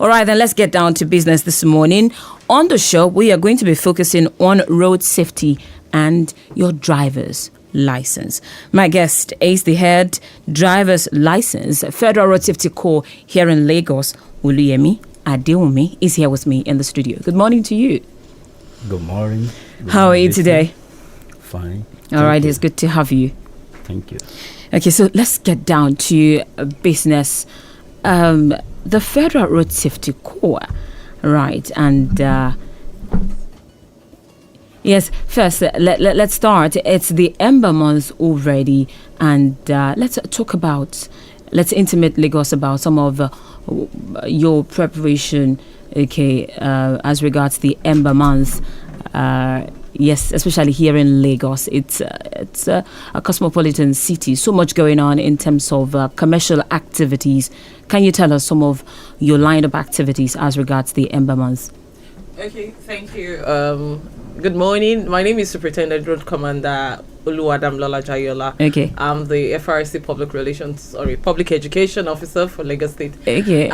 All right, then let's get down to business this morning. On the show, we are going to be focusing on road safety and your driver's license. My guest is the head driver's license, Federal Road Safety Corps here in Lagos, Oluyemi Adeomi, is here with me in the studio. Good morning to you. Good morning. How are you today? Fine. All right, it's good to have you. Thank you. Okay, so let's get down to business. The Federal Road Safety Corps, right? And yes, first let's start. It's the Ember month already, and let's intimate Lagos about some of your preparation. Okay, as regards the Ember month. Yes, especially here in Lagos, it's a cosmopolitan city. So much going on in terms of commercial activities. Can you tell us some of your lined-up activities as regards the Ember month? Okay, thank you. Good morning. My name is Superintendent Road Commander Oluwadamlola Jayola. Okay. I'm the FRSC Public Education Officer for Lagos State. Okay.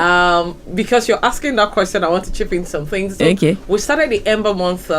Because you're asking that question, I want to chip in some things. So okay. We started the Ember Month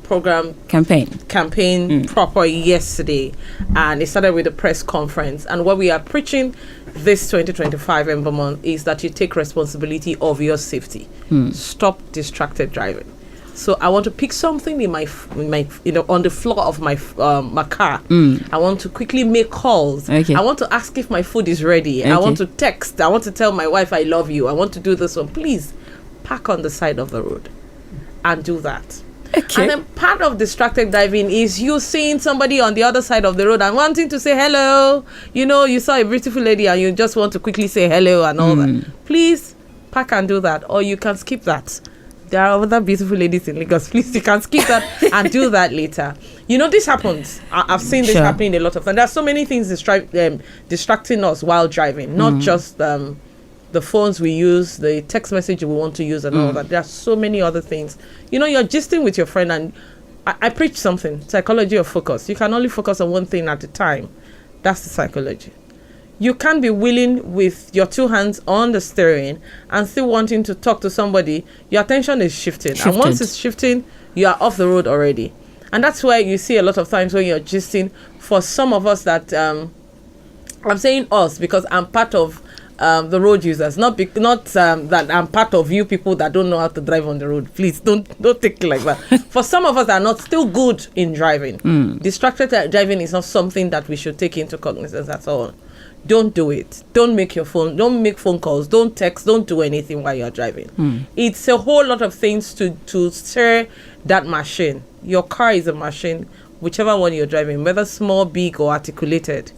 program campaign proper yesterday, and it started with a press conference. And what we are preaching this 2025 Ember Month is that you take responsibility of your safety. Stop distracted driving. So I want to pick something in my on the floor of my car. I want to quickly make calls. Okay. I want to ask if my food is ready. Okay. I want to text. I want to tell my wife I love you. I want to do this one. Please park on the side of the road and do that. Okay. And then part of distracted driving is you seeing somebody on the other side of the road and wanting to say hello. You know, you saw a beautiful lady and you just want to quickly say hello and all that. Please park and do that, or you can skip that. There are other beautiful ladies in Lagos. Please, you can skip that and do that later. You know, this happens. I've seen this happening a lot of times. There are so many things distracting us while driving, not just the phones we use, the text message we want to use and all that. There are so many other things. You know, you're gisting with your friend, and I preach something, psychology of focus. You can only focus on one thing at a time. That's the psychology. You can't be willing with your two hands on the steering and still wanting to talk to somebody. Your attention is shifting. And once it's shifting, you are off the road already. And that's why you see a lot of times when you're gisting, for some of us that, I'm saying us because I'm part of the road users, not that I'm part of you people that don't know how to drive on the road. Please don't take it like that. For some of us that are not still good in driving, distracted driving is not something that we should take into cognizance at all. Don't do it. Don't make phone calls, don't text, don't do anything while you're driving. It's a whole lot of things to steer that machine. Your car is a machine, whichever one you're driving, whether small, big, or articulated.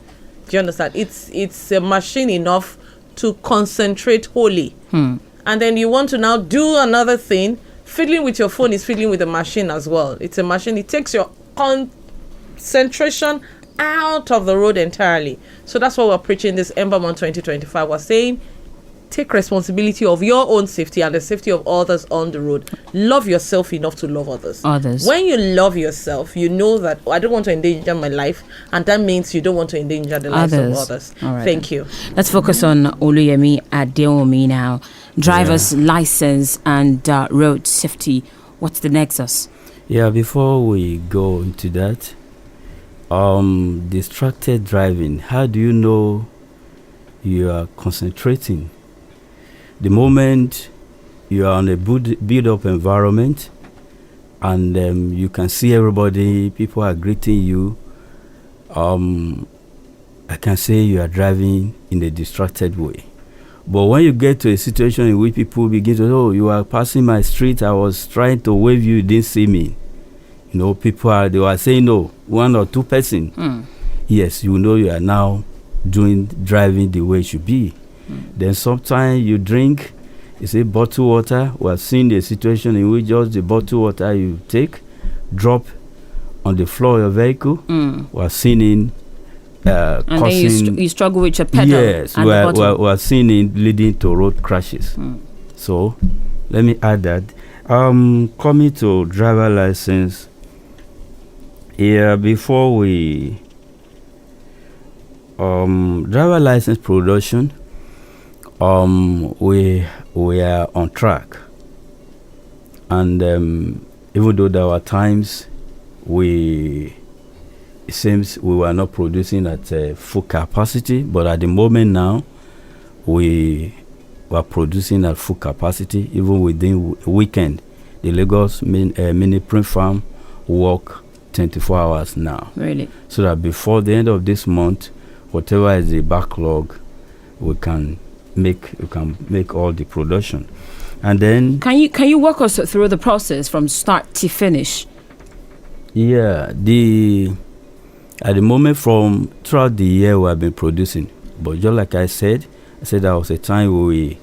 Do you understand? It's a machine enough to concentrate wholly. And then you want to now do another thing. Fiddling with your phone is fiddling with the machine as well. It's a machine. It takes your concentration out of the road entirely. So that's what we're preaching this Ember Month 2025. We're saying take responsibility of your own safety and the safety of others on the road. Love yourself enough to love others. When you love yourself, you know that I don't want to endanger my life, and that means you don't want to endanger the lives of others. Right. Thank you. Let's focus on Oluyemi Adeomi now. Driver's license and road safety. What's the nexus? Yeah, before we go into that, distracted driving, how do you know you are concentrating? The moment you are on a build-up environment and you can see everybody, people are greeting you, I can say you are driving in a distracted way. But when you get to a situation in which people begin to, oh, you are passing my street, I was trying to wave you didn't see me. You know, they were saying no, one or two person. Yes, you know you are now driving the way it should be. Then sometimes you drink, you say bottled water. We have seen a situation in which just the bottled water you take, drop on the floor of your vehicle. We have seen in and causing, then you struggle with your pedal. Yes, we are seeing it leading to road crashes. So let me add that. Coming to driver license, before we driver license production, We are on track, and even though there were times it seems we were not producing at full capacity, but at the moment now we were producing at full capacity. Even within weekend, the Lagos mini print farm work 24 hours now. Really? So that before the end of this month, whatever is the backlog, we can make all the production. And then can you walk us through the process from start to finish? Yeah, at the moment from throughout the year we have been producing, but just like I said there was a time we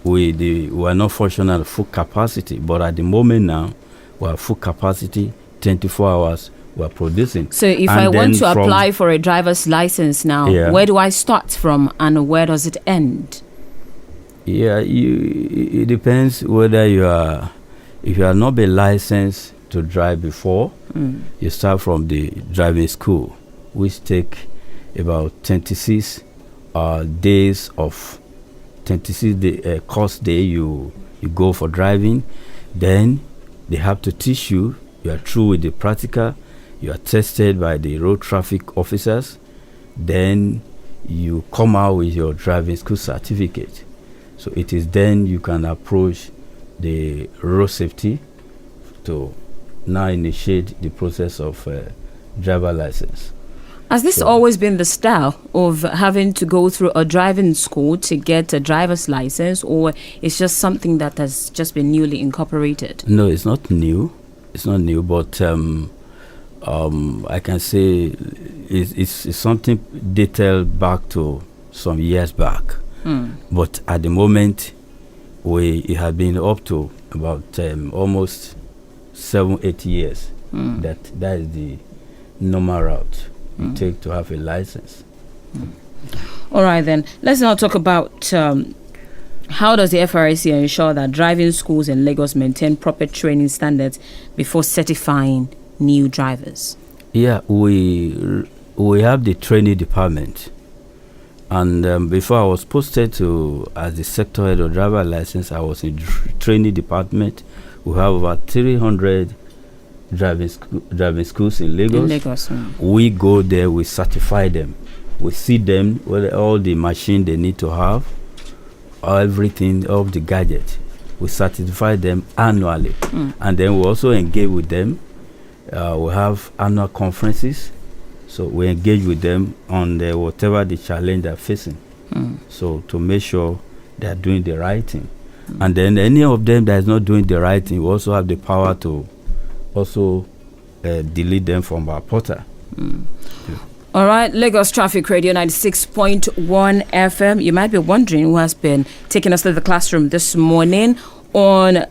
were not functional at full capacity, but at the moment now we are full capacity, 24 hours we are producing. So if I want to apply for a driver's license now, where do I start from and where does it end? Yeah, it depends whether if you are not been licensed to drive before, you start from the driving school, which take about 26 days of 26 day, course day you go for driving. Then they have to teach you. You are through with the practical. You are tested by the road traffic officers. Then you come out with your driving school certificate. So it is then you can approach the road safety to now initiate the process of driver license. Has this always been the style of having to go through a driving school to get a driver's license, or it's just something that has just been newly incorporated? No, it's not new. It's not new, but I can say it's something detailed back to some years back. But at the moment, it has been up to about almost 7-8 years. That is the normal route you take to have a license. All right, then let's now talk about how does the FRSC ensure that driving schools in Lagos maintain proper training standards before certifying new drivers? Yeah, we have the training department. And before I was posted as the sector head of driver license, I was in training department. We have about 300 driving schools in Lagos. We go there, we certify them. We see them, all the machine they need to have, everything, all the gadgets. We certify them annually. And then we also engage with them. We have annual conferences. So we engage with them on whatever the challenge they're facing. So to make sure they're doing the right thing. And then any of them that is not doing the right thing, we also have the power to also delete them from our portal. All right, Lagos Traffic Radio 96.1 FM. You might be wondering who has been taking us to the classroom this morning on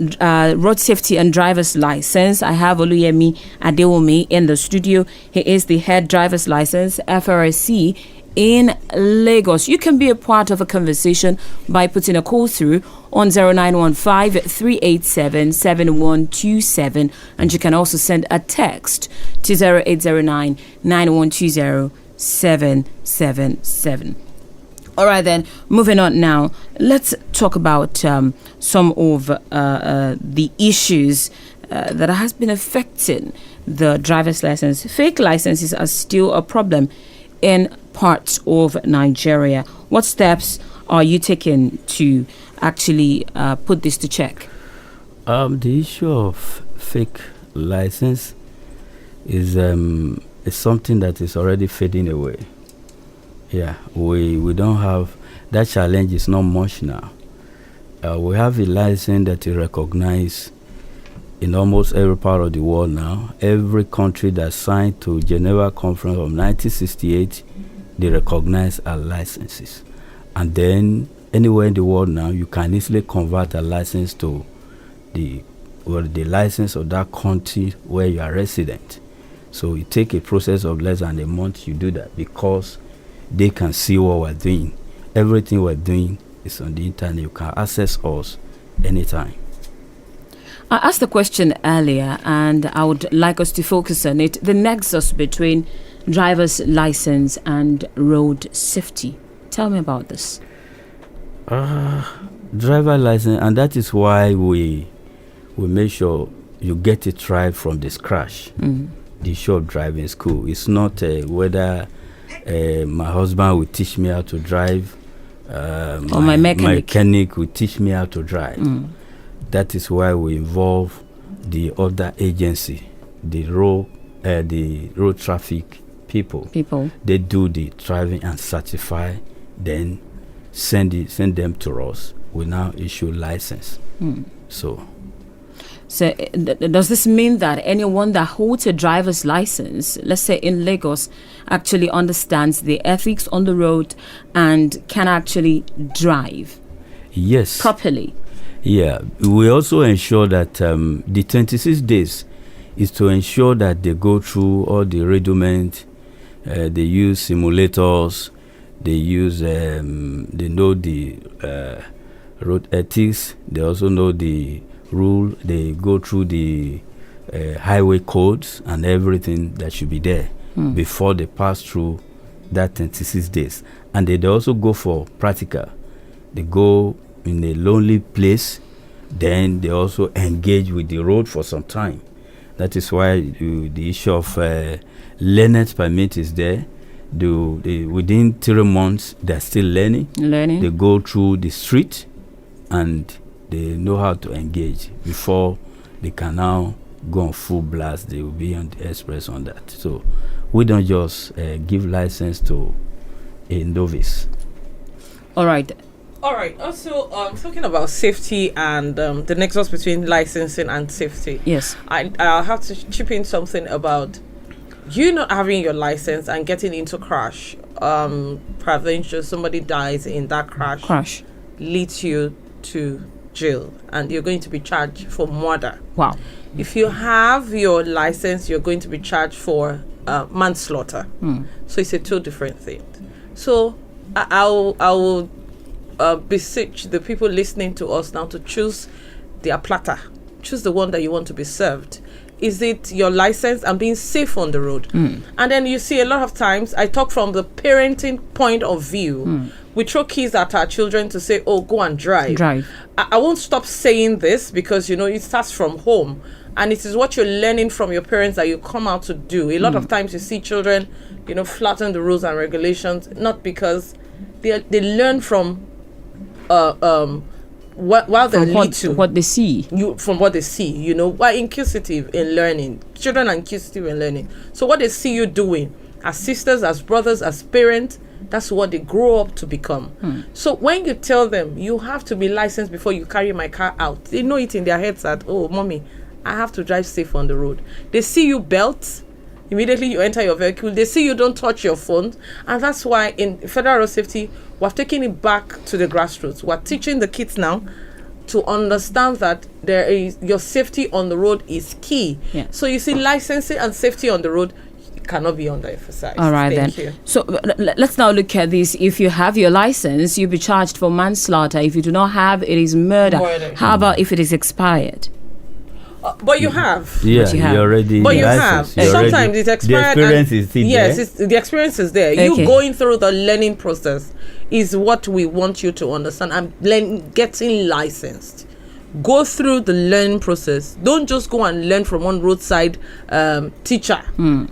road safety and driver's license. I have Oluyemi Adewumi in the studio. He is the head driver's license FRSC in Lagos. You can be a part of a conversation by putting a call through on 0915-387-7127, and you can also send a text to 0809-9120-777. All right, then, moving on now. Let's talk about some of the issues that has been affecting the driver's license. Fake licenses are still a problem in parts of Nigeria. What steps are you taking to actually put this to check? The issue of fake license is something that is already fading away. Yeah, we don't have that challenge. Is not much now. We have a license that is recognized in almost every part of the world now. Every country that signed to Geneva Conference of 1968, they recognize our licenses. And then anywhere in the world now, you can easily convert a license to the license of that country where you are resident. So it take a process of less than a month. You do that because they can see what we're doing. Everything we're doing is on the internet. You can access us anytime. I asked the question earlier, and I would like us to focus on it, the nexus between driver's license and road safety. Tell me about this. Driver license, and that is why we make sure you get it right from the scratch. The shop driving school. It's not whether my husband will teach me how to drive, or my mechanic will teach me how to drive. That is why we involve the other agency, the road traffic people. They do the driving and certify, then send them to us. We now issue license. So does this mean that anyone that holds a driver's license, let's say in Lagos, actually understands the ethics on the road and can actually drive? Yes. Properly? Yeah. We also ensure that the 26 days is to ensure that they go through all the rudiment. They use simulators. They use, they know the road ethics. They also know the rule. They go through the highway codes and everything that should be there before they pass through that 26 days. And they also go for practical. They go in a lonely place, then they also engage with the road for some time. That is why the issue of learner's permit is there. Within 3 months, they're still learning. They go through the street and they know how to engage before they can now go on full blast. They will be on the express on that. So we don't just give license to a novice. All right. Also, talking about safety and the nexus between licensing and safety. Yes. I'll have to chip in something about you not having your license and getting into crash. Peradventure, somebody dies in that crash. Leads you to jail and you're going to be charged for murder. Wow. If you have your license, you're going to be charged for manslaughter. So it's a two different thing. So I will beseech the people listening to us now to choose their platter. Choose the one that you want to be served. Is it your license and being safe on the road? And then you see a lot of times, I talk from the parenting point of view. We throw keys at our children to say, oh, go and drive. I won't stop saying this because, it starts from home. And it is what you're learning from your parents that you come out to do. A lot of times you see children, flatten the rules and regulations, not because they learn from while they're little. What they see. From what they see, we're inquisitive in learning. Children are inquisitive in learning. So what they see you doing, as sisters, as brothers, as parents, that's what they grow up to become. So when you tell them, you have to be licensed before you carry my car out, they know it in their heads that, oh, mommy, I have to drive safe on the road. They see you belt, immediately you enter your vehicle. They see you don't touch your phone. And that's why in federal road safety, we're taking it back to the grassroots. We're teaching the kids now to understand that your safety on the road is key. Yeah. So you see, licensing and safety on the road cannot be underemphasized. All right, Thank then. you. So let's now look at this. If you have your license, you'll be charged for manslaughter. If you do not have, it is murder. How about if it is expired? But you have. Yeah, But you have. you're already But you licensed. have. You're Sometimes already- it's expired. The experience is still yes, there. the experience is there. Okay. You going through the learning process is what we want you to understand. And getting licensed. Go through the learning process. Don't just go and learn from one roadside teacher.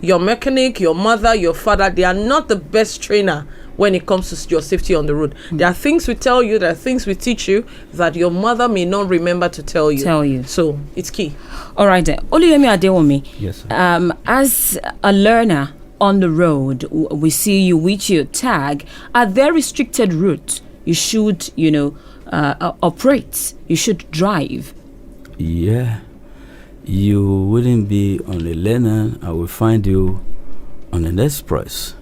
Your mechanic, your mother, your father, they are not the best trainer when it comes to your safety on the road. There are things we tell you, there are things we teach you that your mother may not remember to tell you. So it's key. All right, then. Oluyemi Adewomi. Yes, sir. As a learner on the road, we see you with your tag. Are there restricted routes you should, operate? You should drive? Yeah. You wouldn't be on a learner. I will find you on an express.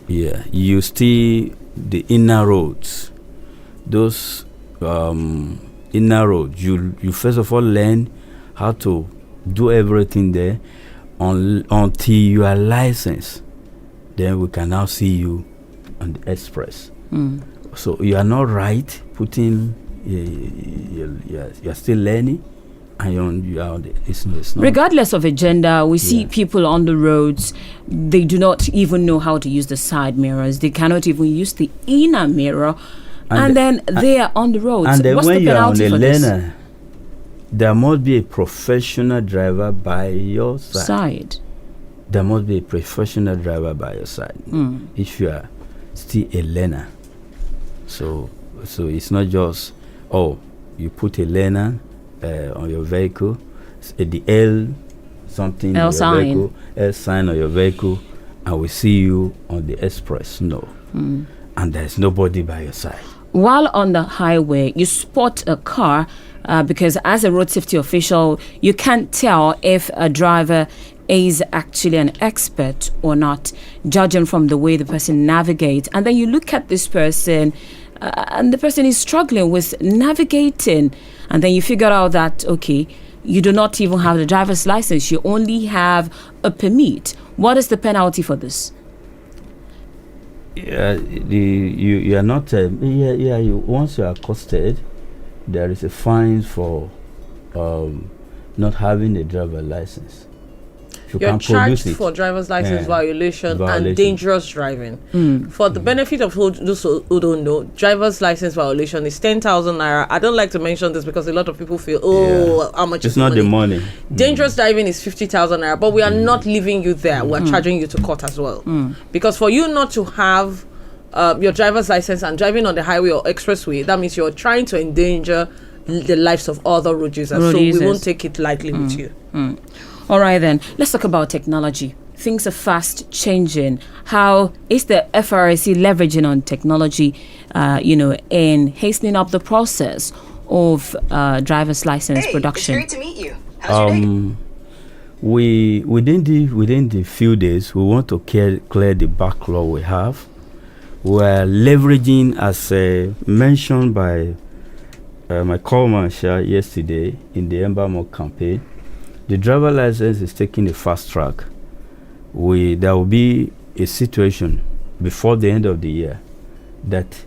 Yeah. You still the inner roads. Those inner roads. You first of all learn how to do everything there until you are licensed. Then we can now see you on the express. So you are not right putting. You're still learning, and you are. It's not. Regardless of a gender, we see people on the roads. They do not even know how to use the side mirrors. They cannot even use the inner mirror. And then they are on the road. And then what's when the you are on penalty a for this? learner, there must be a professional driver by your side. There must be a professional driver by your side if you are still a learner. So it's not just, you put a learner on your vehicle, the L something L on sign. your vehicle, L sign on your vehicle, and we see you on the express. No. And there's nobody by your side. While on the highway, you spot a car because as a road safety official, you can't tell if a driver is actually an expert or not, judging from the way the person navigates. And then you look at this person and the person is struggling with navigating. And then you figure out that, okay, you do not even have the driver's license. You only have a permit. What is the penalty for this? You are not once you are accosted, there is a fine for not having a driver license. You're charged for driver's license violation and dangerous driving. For the benefit of those who don't know, driver's license violation is 10,000 naira. I don't like to mention this because a lot of people feel, how much it's is not the the money. Dangerous driving is 50,000 naira, but we are not leaving you there. We're charging you to court as well. Because for you not to have your driver's license and driving on the highway or expressway, that means you're trying to endanger the lives of other road users. So we won't take it lightly with you. All right, then. Let's talk about technology. Things are fast changing. How is the FRSC leveraging on technology, in hastening up the process of driver's license production? It's great to meet you. How's your day? Within the few days, we want to clear the backlog we have. We're leveraging, as mentioned by my co-marshal yesterday in the Ember campaign. The driver license is taking a fast track. There will be a situation before the end of the year that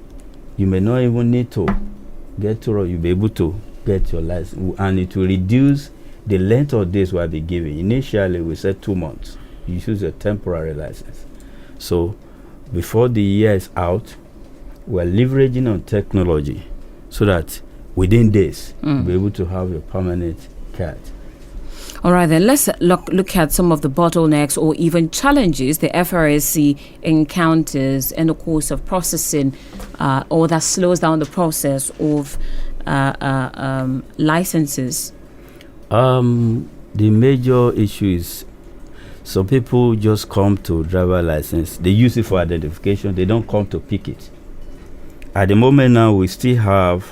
you may not even need to get to, you'll be able to get your license, and it will reduce the length of days we'll be giving. Initially, we said 2 months. You use a temporary license. So before the year is out, we're leveraging on technology so that within days, you'll be able to have your permanent card. All right, then let's look at some of the bottlenecks or even challenges the FRSC encounters in the course of processing or that slows down the process of licenses. The major issue is some people just come to driver license. They use it for identification. They don't come to pick it. At the moment now, we still have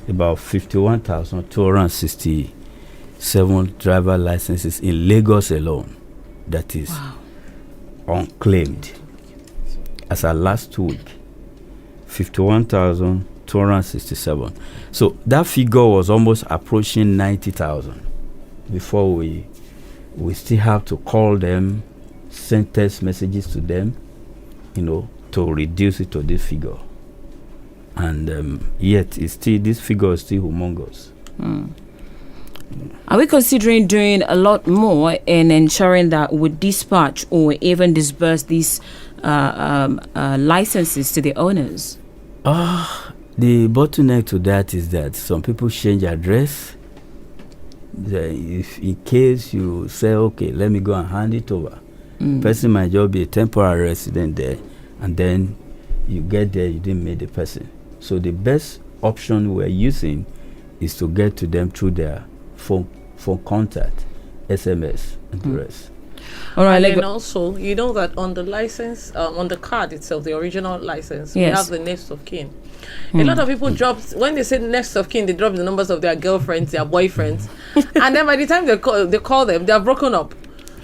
about 51,267 driver licenses in Lagos alone. That is unclaimed. As our last week, 51,267. So that figure was almost approaching 90,000 before we still have to call them, send text messages to them, to reduce it to this figure. And yet, this figure is still humongous. Are we considering doing a lot more in ensuring that we dispatch or even disburse these licenses to the owners? The bottleneck to that is that some people change address. If in case you say, okay, let me go and hand it over, person might just be a temporary resident there, and then you get there, you didn't meet the person. So the best option we're using is to get to them through their phone contact, SMS, and the rest. All right, and then also, you know that on the license, on the card itself, the original license, we have the next of kin. A lot of people drop, when they say next of kin, they drop the numbers of their girlfriends, their boyfriends, and then by the time they call them, they are broken up.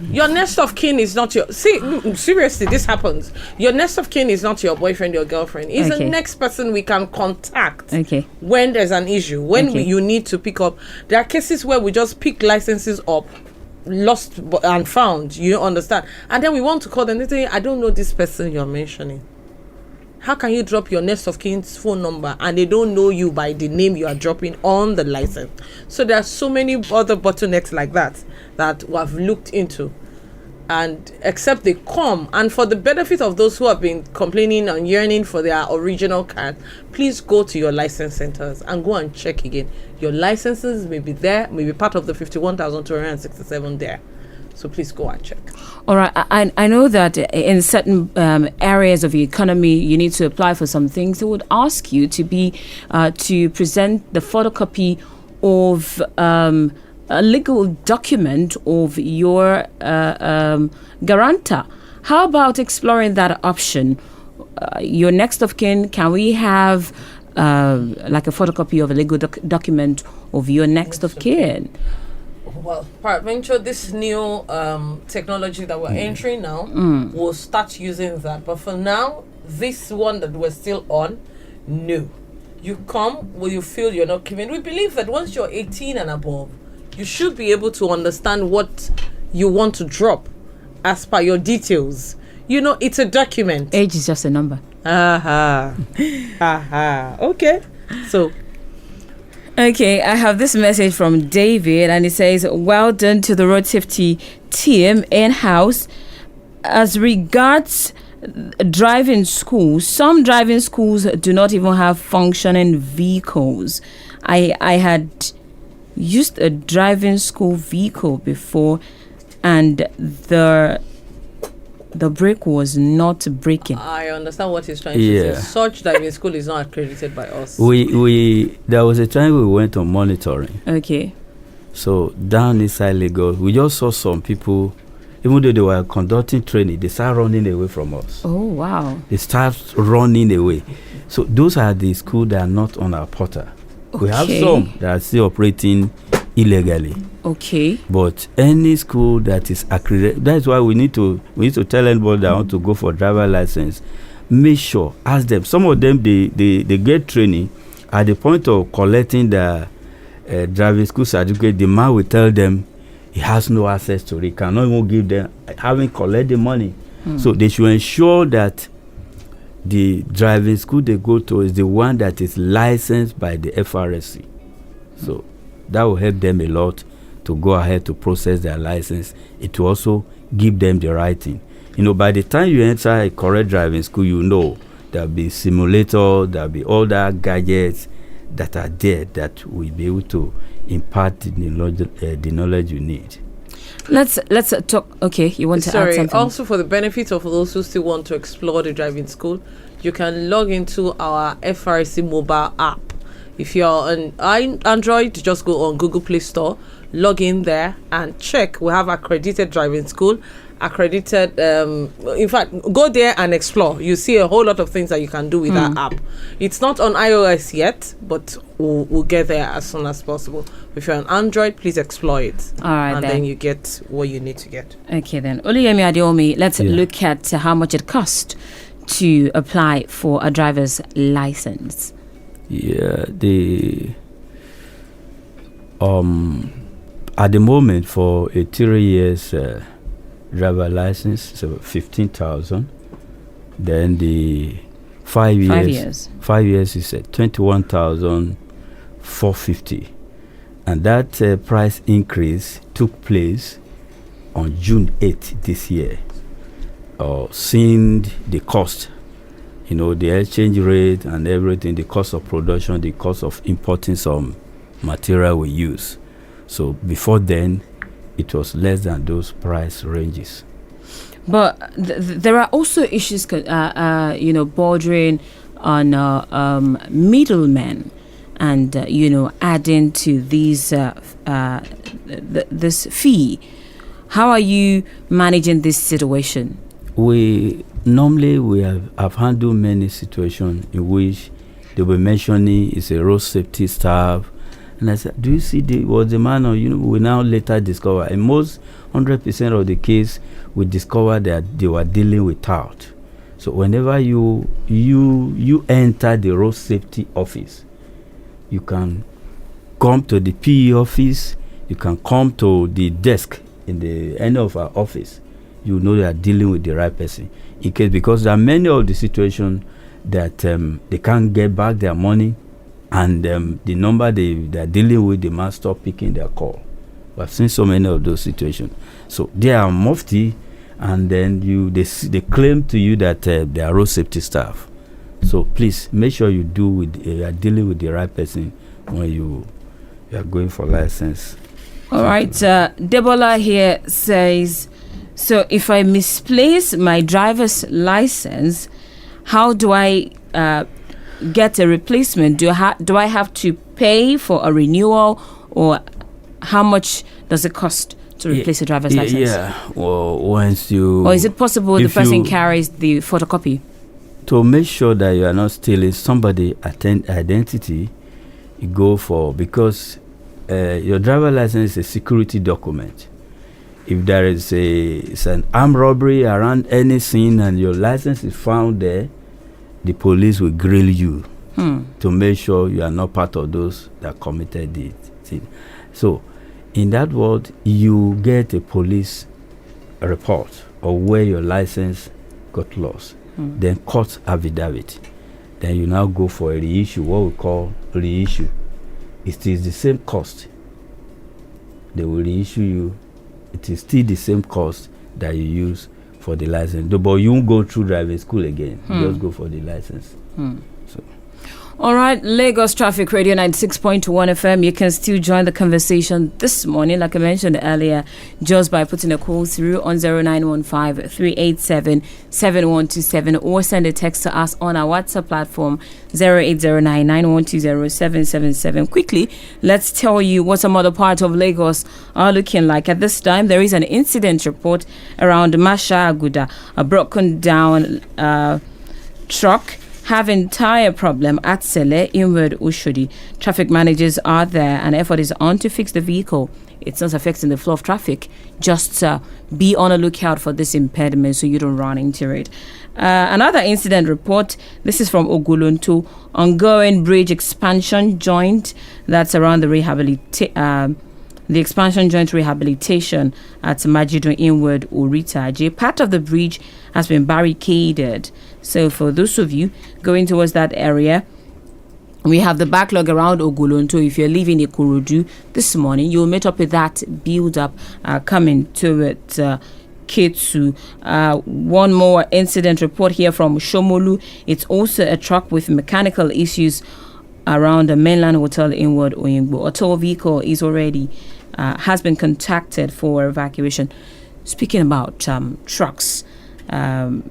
Your next of kin is not your... seriously, this happens. Your next of kin is not your boyfriend, your girlfriend. It's the next person we can contact when there's an issue, when you need to pick up. There are cases where we just pick licenses up, lost and found, you understand? And then we want to call them. They say, I don't know this person you're mentioning. How can you drop your next of kin's phone number and they don't know you by the name you are dropping on the license? So there are so many other bottlenecks like that we have looked into. and except they come, and for the benefit of those who have been complaining and yearning for their original card, please go to your license centers and go and check again. Your licenses may be there, may be part of the 51,267 there. So please go and check. All right. I know that in certain areas of the economy, you need to apply for some things. They would ask you to present the photocopy of a legal document of your guarantor. How about exploring that option? Your next of kin, can we have like a photocopy of a legal document of your next of kin? Well, peradventure, this new technology that we're entering now, we'll start using that. But for now, this one that we're still on, no. You come, will you feel you're not given? We believe that once you're 18 and above, you should be able to understand what you want to drop as per your details. You know, it's a document. Age is just a number. Okay. So, okay, I have this message from David, and it says, well done to the road safety team in-house. As regards driving schools, some driving schools do not even have functioning vehicles. I had used a driving school vehicle before, and the brake was not braking. I understand what he's trying to say. Such driving school is not accredited by us. We there was a time we went on monitoring. Okay. So down inside Lagos, we just saw some people, even though they were conducting training, they start running away from us. Oh, wow. They start running away. So those are the schools that are not on our portal. Okay. We have some that are still operating illegally. Okay. But any school that is accredited, that's why we need to tell anybody that want to go for driver license, make sure, ask them. Some of them they get training at the point of collecting the driving school certificate. The man will tell them he has no access to it. He cannot even give them, having collect the money. So they should ensure that the driving school they go to is the one that is licensed by the FRSC. So that will help them a lot to go ahead to process their license. It will also give them the right thing. You know, by the time you enter a correct driving school, you know there'll be simulator, there'll be all that gadgets that are there that will be able to impart the knowledge you need. Let's talk. Okay, you want to add something? Also, for the benefit of those who still want to explore the driving school, you can log into our FRSC mobile app. If you're on Android, just go on Google Play Store, log in there and check. We have accredited driving school, accredited. In fact, go there and explore. You see a whole lot of things that you can do with that app. It's not on iOS yet, but we'll get there as soon as possible. If you're on Android, please explore it. All right, and then you get what you need to get. Okay, then. Oluyemi Adeomi, let's look at how much it costs to apply for a driver's license. Yeah, at the moment for a 3 years driver license, so 15,000. Then the 5 years. 5 years is 21,450, and that price increase took place on June 8th this year. Seeing the cost, you know, the exchange rate and everything, the cost of production, the cost of importing some material we use. So before then, it was less than those price ranges. But there are also issues, bordering on middlemen, and adding to these this fee. How are you managing this situation? We have handled many situations in which they were mentioning it's a road safety staff, and I said, do you see the man? Or we now later discover, in most 100% of the case, we discover that they were dealing with tout. So whenever you enter the road safety office, you can come to the PE office, you can come to the desk in the end of our office. You know you are dealing with the right person. In case, because there are many of the situations that they can't get back their money, and the number they are dealing with, the man stop picking their call. I've seen so many of those situations. So there are mufti, and then they claim to you that they are road safety staff. So please make sure you are dealing with the right person when you are going for license. All right. Debola here says, so if I misplace my driver's license, how do I get a replacement? Do I have to pay for a renewal, or how much does it cost to replace a driver's license? Yeah. Well, once you... Or is it possible the person carries the photocopy? To make sure that you are not stealing somebody's identity, you go for... Because your driver license is a security document. If there is an armed robbery around any scene and your license is found there, the police will grill you to make sure you are not part of those that committed the thing. So, in that world, you get a police report of where your license got lost. Then court affidavit. Then you now go for a reissue, what we call reissue. It is the same cost. They will reissue you. It is still the same cost that you use for the license. But you won't go through driving school again. You just go for the license. So. All right, Lagos Traffic Radio 96.1 FM. You can still join the conversation this morning, like I mentioned earlier, just by putting a call through on 0915-387-7127 or send a text to us on our WhatsApp platform 0809-9120-777. Quickly, let's tell you what some other parts of Lagos are looking like. At this time, there is an incident report around Masha Aguda, a broken down truck having tire problem at Sele, inward Ushodi. Traffic managers are there and effort is on to fix the vehicle. It's not affecting the flow of traffic. Just be on a lookout for this impediment so you don't run into it. Another incident report. This is from Oguluntu. Ongoing bridge expansion joint that's around the expansion joint rehabilitation at Majido Inward Oritaje. Part of the bridge has been barricaded. So for those of you going towards that area, we have the backlog around Oguluntu. If you're leaving Ikorodu this morning, you'll meet up with that build-up coming towards Ketsu. One more incident report here from Shomolu. It's also a truck with mechanical issues around the mainland hotel Inward Oyingbo. A tow vehicle is already has been contacted for evacuation. Speaking about trucks on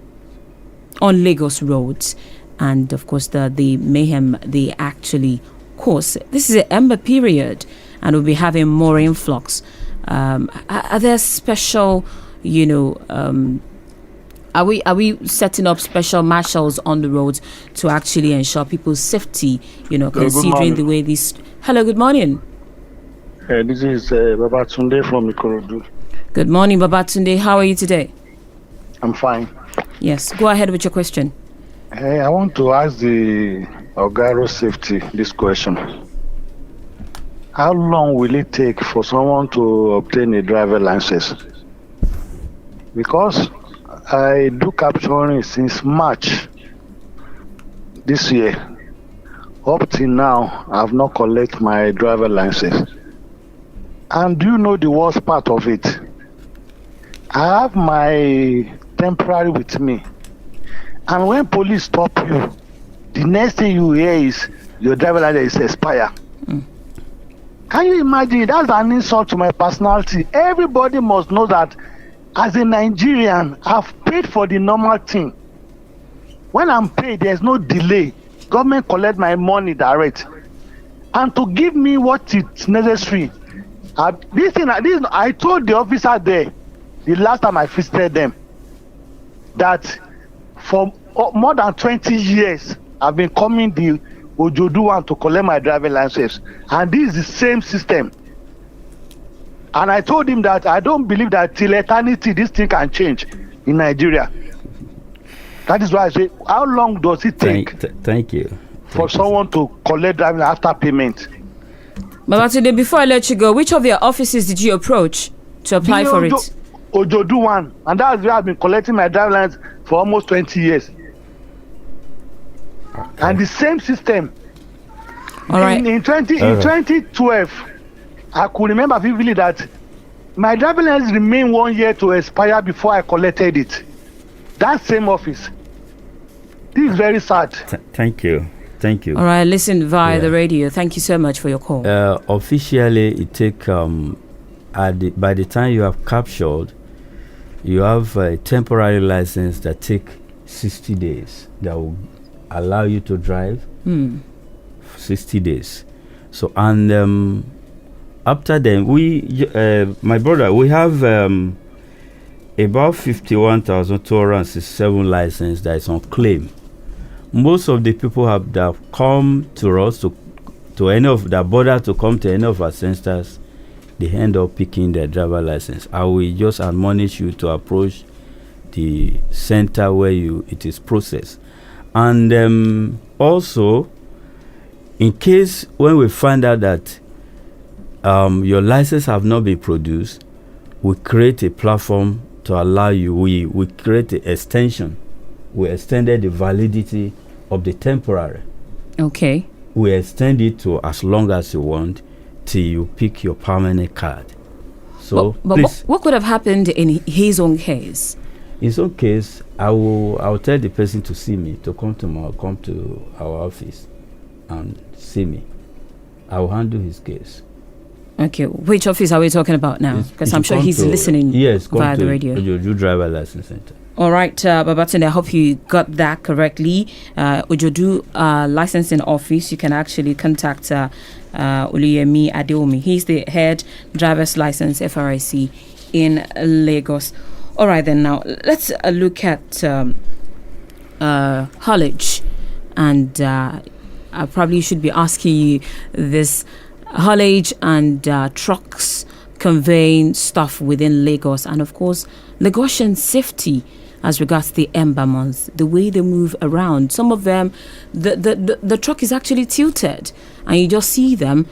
Lagos roads, and of course the mayhem they actually cause. This is an ember period, and we'll be having more influx. Are there special, are we setting up special marshals on the roads to actually ensure people's safety? Considering the way these. Hello, good morning. This is Babatunde from Ikorodu. Good morning, Babatunde. How are you today? I'm fine. Yes, go ahead with your question. I want to ask the Ogaro Safety this question. How long will it take for someone to obtain a driver license? Because I do capturing since March this year. Up till now, I have not collected my driver license. And do you know the worst part of it? I have my temporary with me. And when police stop you, the next thing you hear is your driver license is expired. Can you imagine? That's an insult to my personality. Everybody must know that as a Nigerian, I've paid for the normal thing. When I'm paid, there's no delay. Government collect my money direct. And to give me what is necessary. I told the officer there, the last time I visited them, that for more than 20 years, I've been coming the Ojodu one to collect my driving license. And this is the same system. And I told him that I don't believe that till eternity this thing can change in Nigeria. That is why I say, how long does it take Thank you. for someone to collect driving after payment? Babatunde, before I let you go, which of their offices did you approach to apply for it? Ojodu one. And that's where I've been collecting my driving license for almost 20 years. Okay. And the same system. All right. In 2012, I could remember vividly that My driving license remained 1 year to expire before I collected it. That same office. This is very sad. Thank you. Thank you. All right, listen via Yeah. the radio. Thank you so much for your call. Officially, it take by the time you have captured, you have a temporary license that take 60 days that will allow you to drive 60 days. So, and after then, my brother, we have about 51,267 license that is on claim. Most of the people that have come to us to any of that bother to come to any of our centers, they end up picking their driver license. I will just admonish you to approach the center where it is processed. And also, in case when we find out that your license have not been produced, we create a platform to allow you. We create an extension. We extended the validity of the temporary. Okay. We extend it to as long as you want till you pick your permanent card. So but please, what could have happened in his own case? in his own case, I will tell the person to see me, to come to our office and see me. I will handle his case. Okay, which office are we talking about now? Because I'm sure he's listening via the radio. Ojodu Driver License Center. All right, Babatunde, I hope you got that correctly. Ojodu licensing office, you can actually contact Oluyemi Adeomi. He's the head driver's license FRSC in Lagos. All right, then now let's look at haulage. And I probably should be asking you this. Haulage and trucks conveying stuff within Lagos, and of course Lagosian safety as regards the Ember months, the way they move around. Some of them, the truck is actually tilted and you just see them.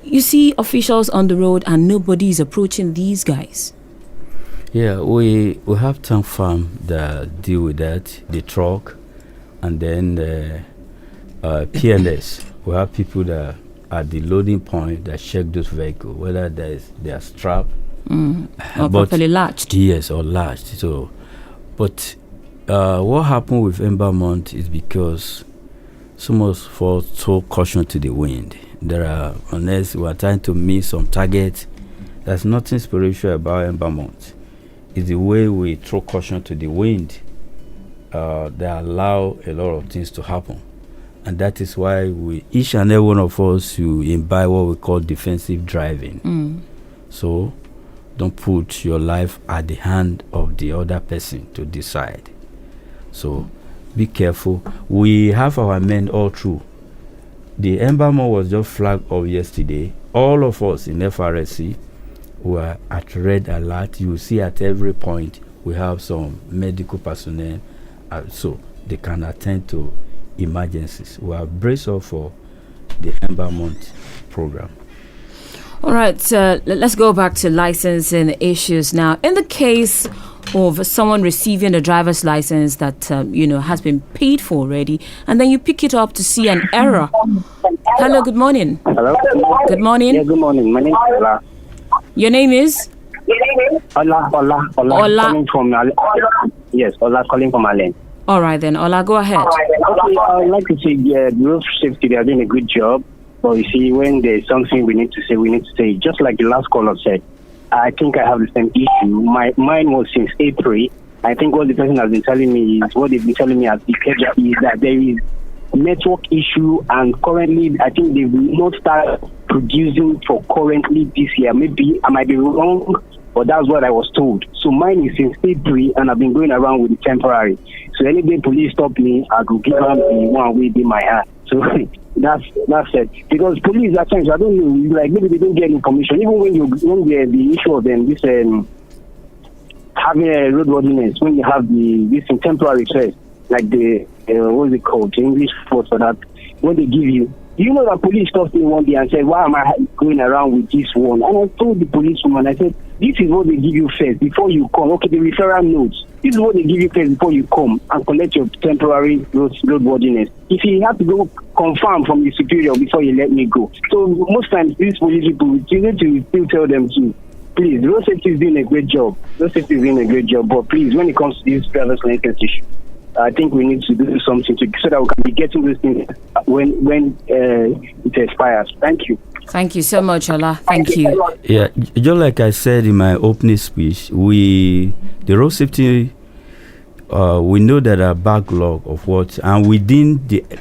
You see officials on the road and nobody is approaching these guys. Yeah, we have tank farm that deal with that, the truck, and then PLS. We have people that at the loading point that check those vehicles, whether they are strapped Or properly latched. Yes, or latched. So, but what happened with Ember Month is because some of us fall so caution to the wind. Unless we are trying to miss some targets, there's nothing spiritual about Ember Month. It's the way we throw caution to the wind that allow a lot of things to happen. And that is why each and every one of us, you imbibe what we call defensive driving. So don't put your life at the hand of the other person to decide. So be careful. We have our men all through. The Ember Month was just flagged off yesterday. All of us in FRSC were at red alert. You will see at every point we have some medical personnel so they can attend to emergencies. We are braced up for the Ember Month program. All right, let's go back to licensing issues now. In the case of someone receiving a driver's license that has been paid for already, and then you pick it up to see an error. Hello, good morning. Hello. Good morning. Yeah, good morning. My name is Ola. Your name is? Ola. Calling from Yes, Ola calling from Allen. All right then, Ola, go ahead. Okay, I'd like to say road safety, they are doing a good job. But you see, when there's something we need to say, just like the last caller said. I think I have the same issue. Mine was since April. I think what the person has been telling me is, what they've been telling me as the is that there is network issue, and currently I think they will not start producing for currently this year. Maybe I might be wrong, but that's what I was told. So mine is since April, and I've been going around with the temporary. So any day police stop me, I will give them the one with in my hand. So that's it. Because police at times, I don't know, like maybe they don't get information. Even when the issue of them, this having a roadworthiness, when you have this temporary test, like the what's it called, the English for that, when they give you. You know that police stopped me one day and said, why am I going around with this one? And I told the policewoman, I said, this is what they give you first before you come. Okay, the referral notes. This is what they give you first before you come and collect your temporary roadworthiness. If you have to go confirm from the superior before you let me go. So most times these police people, you need to still tell them to please, road safety is doing a great job. Road safety is doing a great job. But please, when it comes to this driver's license issue, I think we need to do something so that we can be getting those things when it expires. Thank you. Thank you so much, Ola. Thank you. Yeah, just like I said in my opening speech, the road safety, we know that a backlog of what, and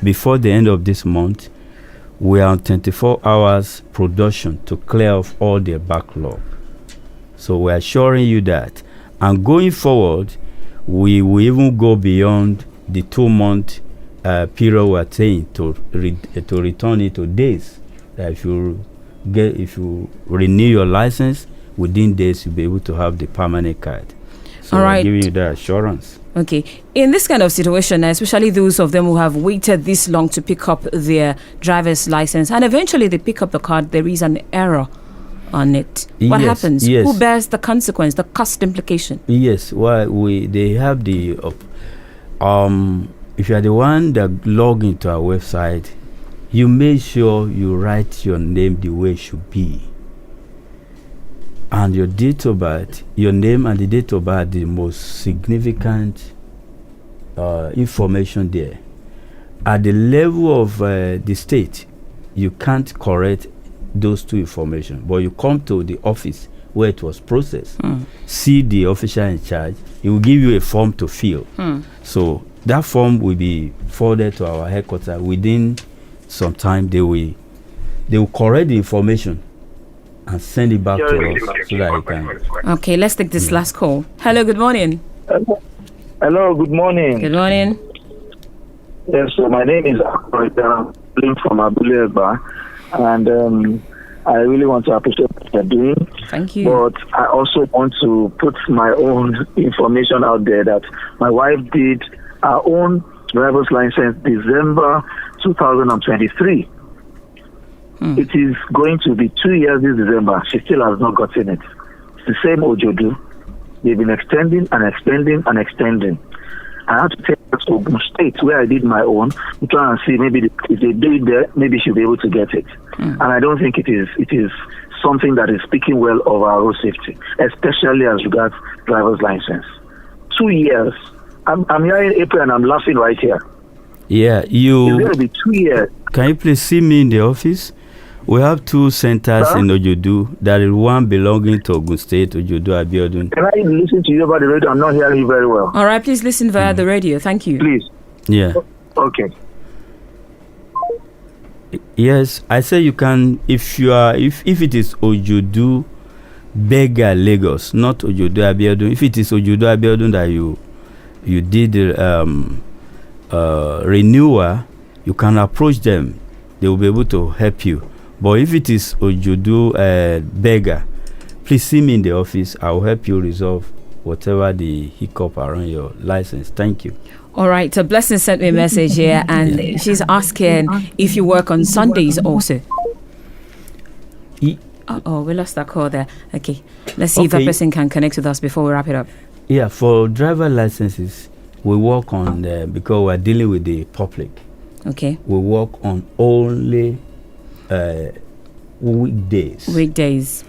before the end of this month, we are on 24 hours production to clear off all their backlog. So we're assuring you that. And going forward, we will even go beyond the 2-month period we're saying to return it to days. That if you renew your license, within days you'll be able to have the permanent card. So all right. we're giving you that assurance. Okay. In this kind of situation, especially those of them who have waited this long to pick up their driver's license and eventually they pick up the card, there is an error on it. What happens? Yes. Who bears the consequence, the cost implication? Yes. They have the if you are the one that log into our website, you make sure you write your name the way it should be. And your date of birth, your name and the date of birth, the most significant information there. At the level of the state, you can't correct those two information, but you come to the office where it was processed, see the official in charge, he will give you a form to fill. So that form will be forwarded to our headquarters. Within some time, they will correct the information and send it back to us so that he can. Okay, let's take this last call. Hello, good morning. Hello, good morning. Good morning. Yes, so my name is Akbar from Abuleba, and I really want to appreciate what you're doing. Thank you. But I also want to put my own information out there that my wife did her own driver's license December 2023. It is going to be 2 years this December. She still has not gotten it. It's the same Ojodu. They've been extending and extending and extending. I had to take her to Ogun State where I did my own to try and see maybe if they do it there, maybe she'll be able to get it. And I don't think it is something that is speaking well of our road safety, especially as regards driver's license. 2 years. I'm here in April and I'm laughing right here. Yeah, It's going to be 2 years. Can you please see me in the office? We have 2 centers in Ojodu. There is one belonging to Ogun State, Ojodu Abiodun. Can I listen to you over the radio? I'm not hearing you very well. All right, please listen via the radio. Thank you. Please. Yeah. Okay. Yes, I say you can if it is Ojodu Bega Lagos, not Ojodu Abiodun. If it is Ojodu Abiodun that you did renewal, you can approach them. They will be able to help you. But if it is Ojodu Bega, please see me in the office. I will help you resolve whatever the hiccup around your license. Thank you. All right, so Blessing sent me a message here, and she's asking if you work on Sundays also. We lost that call there. Okay, let's see if that person can connect with us before we wrap it up. Yeah, for driver licenses, we work on because we're dealing with the public. Okay. We work on only weekdays. Weekdays.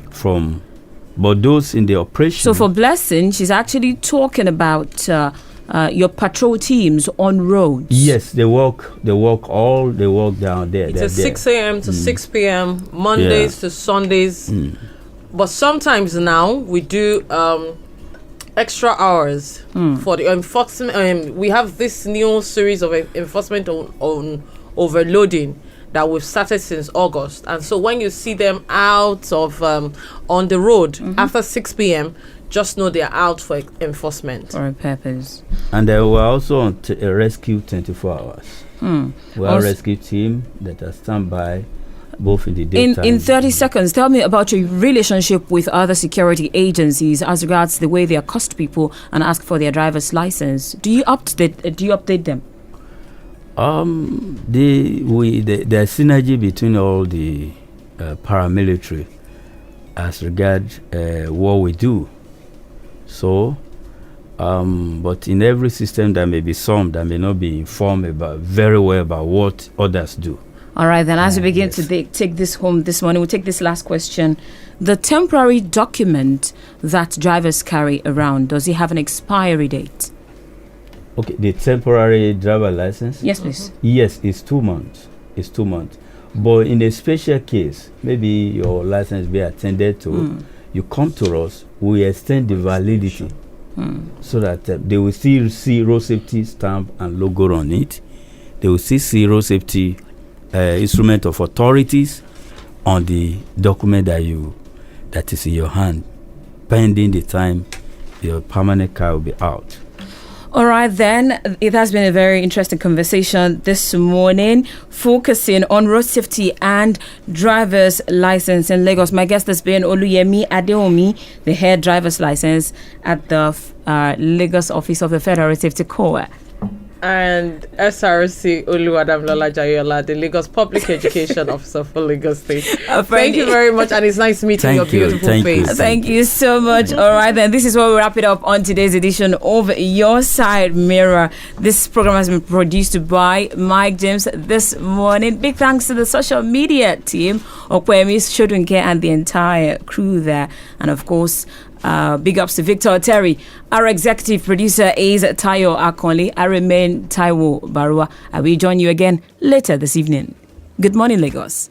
But those in the operation. So for Blessing, she's actually talking about your patrol teams on roads. Yes, they work down there. It's a 6 a.m. to 6 p.m. Mondays to Sundays. But sometimes now we do extra hours for the enforcement. We have this new series of enforcement on overloading that we've started since August. And so when you see them out of on the road after 6 p.m., just know they're out for enforcement. For a purpose. And we're also on a rescue 24 hours. We have a rescue team that are standby both in the daytime. In 30 seconds, tell me about your relationship with other security agencies as regards the way they accost people and ask for their driver's license. Do you update them? There's synergy between all the paramilitary as regards what we do. So, but in every system there may be some that may not be informed very well about what others do. All right, then as we begin to take this home this morning, we'll take this last question. The temporary document that drivers carry around, does it have an expiry date? Okay, the temporary driver license? Yes, please. Yes, it's 2 months. It's 2 months. But in a special case, maybe your license be attended to, you come to us, we extend the validity so that they will still see road safety stamp and logo on it. They will still see road safety instrument of authorities on the document that is in your hand, pending the time your permanent car will be out. All right, then. It has been a very interesting conversation this morning, focusing on road safety and driver's license in Lagos. My guest has been Oluyemi Adeomi, the head driver's license at the Lagos office of the Federal Safety Corps. And FRSC Oluwadamilola Jayola, the Lagos Public Education Officer for Lagos State. Thank you very much, and it's nice meeting your beautiful face. Thank you so much. All right, then this is where we wrap it up on today's edition of Your Side Mirror. This program has been produced by Mike James this morning. Big thanks to the social media team, Okwemi Shodunke, and the entire crew there, and of course, big ups to Victor Terry. Our executive producer is Tayo Akonli. I remain Taiwo Baruwa. I will join you again later this evening. Good morning, Lagos.